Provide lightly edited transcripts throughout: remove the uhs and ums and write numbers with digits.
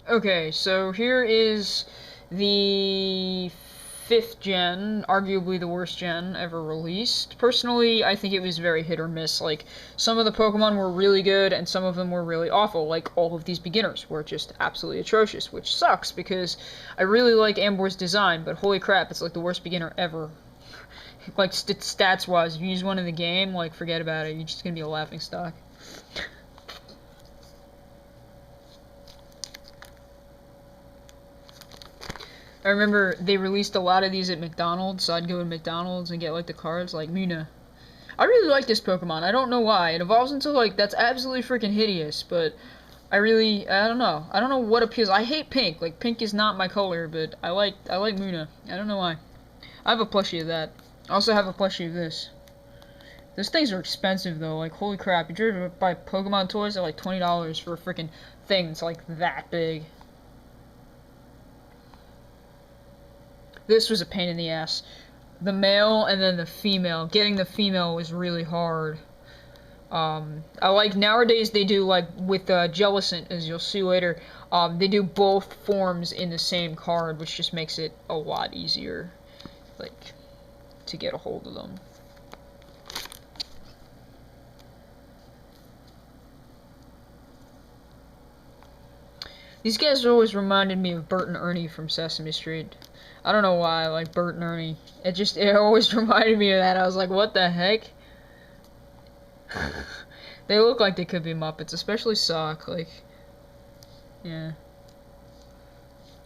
Okay, so here is the 5th gen, arguably the worst gen ever released. Personally, I think it was very hit or miss. Like, some of the Pokemon were really good, and some of them were really awful. Like, all of these beginners were just absolutely atrocious, which sucks, because I really like Ambor's design, but holy crap, it's like the worst beginner ever. Like, stats-wise, if you use one in the game, like, forget about it, you're just gonna be a laughingstock. I remember they released a lot of these at McDonald's, so I'd go to McDonald's and get, like, the cards, like, Muna. I really like this Pokemon, I don't know why. It evolves into, like, that's absolutely freaking hideous, but I don't know. I don't know what appeals. I hate pink, like, pink is not my color, but I like Muna. I don't know why. I have a plushie of that. I also have a plushie of this. Those things are expensive, though, like, holy crap. You try to buy Pokemon toys, they're like $20 for a freaking thing that's, like, that big. This was a pain in the ass. The male and then the female. Getting the female was really hard. I like nowadays they do like with Jellicent, as you'll see later. They do both forms in the same card, which just makes it a lot easier, like, to get a hold of them. These guys always reminded me of Bert and Ernie from Sesame Street. I don't know why I like Bert and Ernie. It always reminded me of that. I was like, what the heck? They look like they could be Muppets, especially Sock. Like, yeah.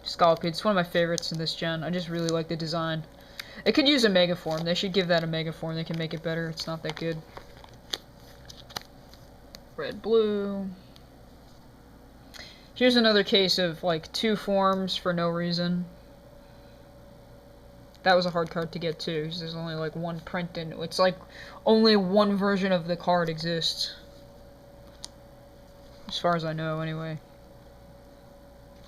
Scolipede, it's one of my favorites in this gen. I just really like the design. It could use a Mega Form. They should give that a Mega Form. They can make it better. It's not that good. Red, blue. Here's another case of, like, 2 forms for no reason. That was a hard card to get too, because there's only, like, 1 print in it. It's like only 1 version of the card exists. As far as I know, anyway.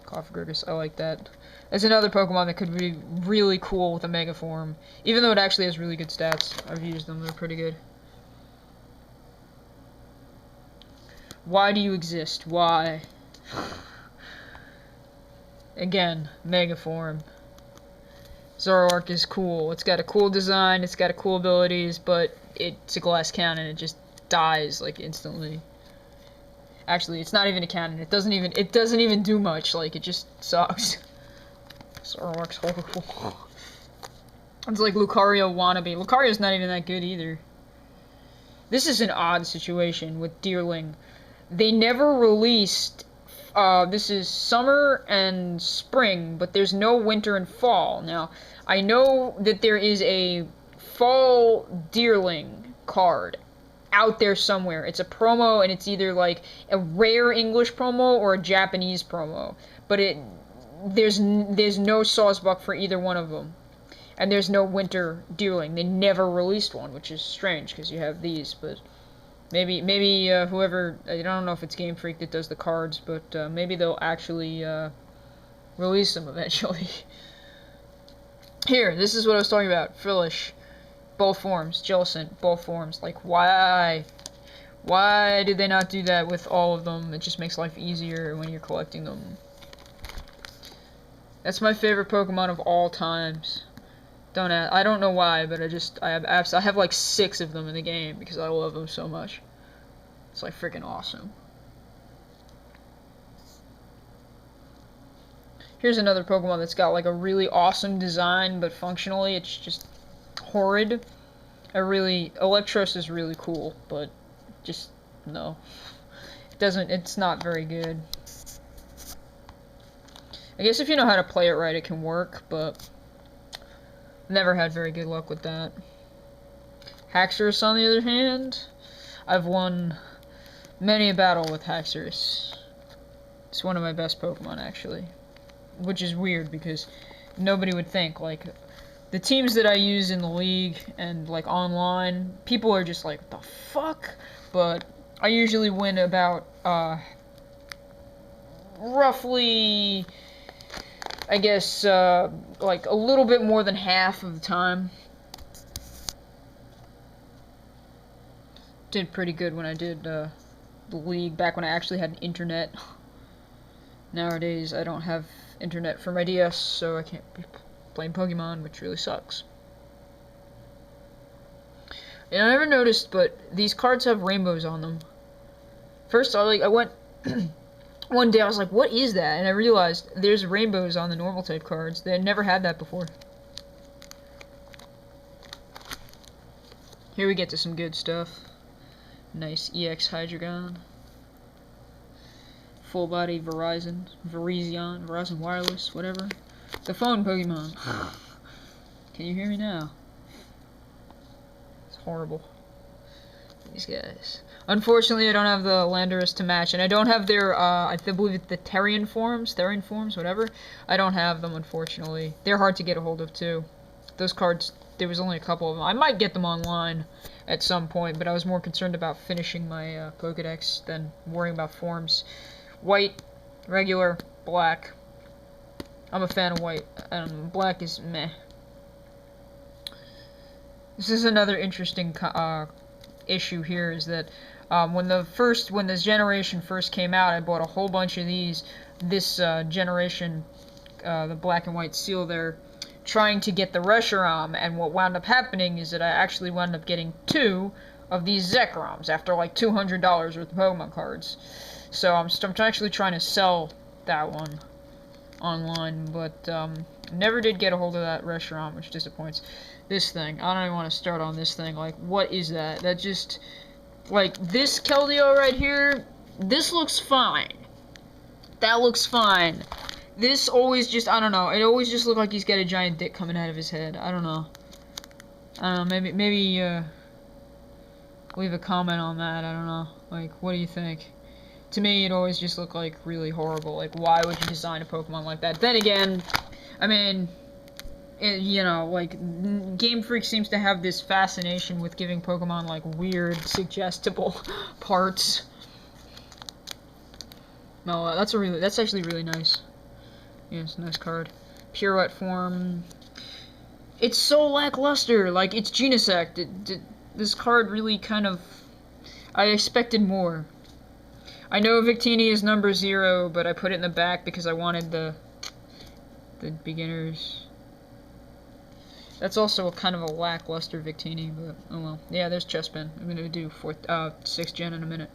Cofagrigus, I like that. There's another Pokemon that could be really cool with a Mega Form. Even though it actually has really good stats. I've used them, they're pretty good. Why do you exist? Why? Again, Mega Form. Zoroark is cool. It's got a cool design, it's got a cool abilities, but it's a glass cannon. It just dies, like, instantly. Actually, it's not even a cannon. It doesn't even do much. Like, it just sucks. Zoroark's horrible. It's like Lucario wannabe. Lucario's not even that good either. This is an odd situation with Deerling. They never released this is summer and spring, but there's no winter and fall. Now, I know that there is a fall Deerling card out there somewhere. It's a promo, and it's either like a rare English promo or a Japanese promo. But there's no Sawsbuck for either one of them. And there's no winter Deerling. They never released one, which is strange, because you have these, but... Maybe whoever, I don't know if it's Game Freak that does the cards, but maybe they'll actually release them eventually. Here, this is what I was talking about. Frillish, both forms. Jellicent, both forms. Like, why? Why did they not do that with all of them? It just makes life easier when you're collecting them. That's my favorite Pokemon of all times. I don't know why, but I have like 6 of them in the game because I love them so much. It's like freaking awesome. Here's another Pokemon that's got like a really awesome design, but functionally it's just horrid. Electros is really cool, but just no. It's not very good. I guess if you know how to play it right, it can work, but never had very good luck with that. Haxorus, on the other hand, I've won many a battle with Haxorus. It's one of my best Pokemon, actually. Which is weird, because nobody would think, like, the teams that I use in the league and, like, online, people are just like, what the fuck? But I usually win about, roughly... I guess, like, a little bit more than half of the time. Did pretty good when I did, the league, back when I actually had an internet. Nowadays, I don't have internet for my DS, so I can't be playing Pokemon, which really sucks. And I never noticed, but these cards have rainbows on them. First, I went one day. I was like, "What is that?" And I realized there's rainbows on the normal type cards. They had never had that before. Here we get to some good stuff. Nice EX Hydreigon. Full body Verizon Wireless, whatever. The phone Pokemon. Can you hear me now? It's horrible. These guys. Unfortunately, I don't have the Landorus to match, and I don't have their, I believe it's the Therian forms, whatever. I don't have them, unfortunately. They're hard to get a hold of, too. Those cards, there was only a couple of them. I might get them online at some point, but I was more concerned about finishing my Pokedex than worrying about forms. White, regular, black. I'm a fan of white. Black is meh. This is another interesting issue here, is that when this generation first came out, I bought a whole bunch of these. This generation, the black and white seal there, trying to get the Reshiram, and what wound up happening is that I actually wound up getting 2 of these Zekrams after like $200 worth of Pokemon cards. So I'm actually trying to sell that one online, but never did get a hold of that Reshiram, which disappoints. This thing, I don't even want to start on this thing. Like, what is that? That just, like, this Keldeo right here, this looks fine. That looks fine. This always just, I don't know, it always just looked like he's got a giant dick coming out of his head. I don't know. Maybe leave a comment on that. I don't know. Like, what do you think? To me, it always just looked like really horrible. Like, why would you design a Pokemon like that? Then again, I mean, you know, like, Game Freak seems to have this fascination with giving Pokemon, like, weird, suggestible parts. No, that's actually really nice. Yeah, it's a nice card. Pirouette form. It's so lackluster. Like, it's Genesect. This card really kind of, I expected more. I know Victini is number 0, but I put it in the back because I wanted the beginners. That's also a kind of a lackluster Victini, but oh well. Yeah, there's Chespin. I'm gonna do 6th gen in a minute.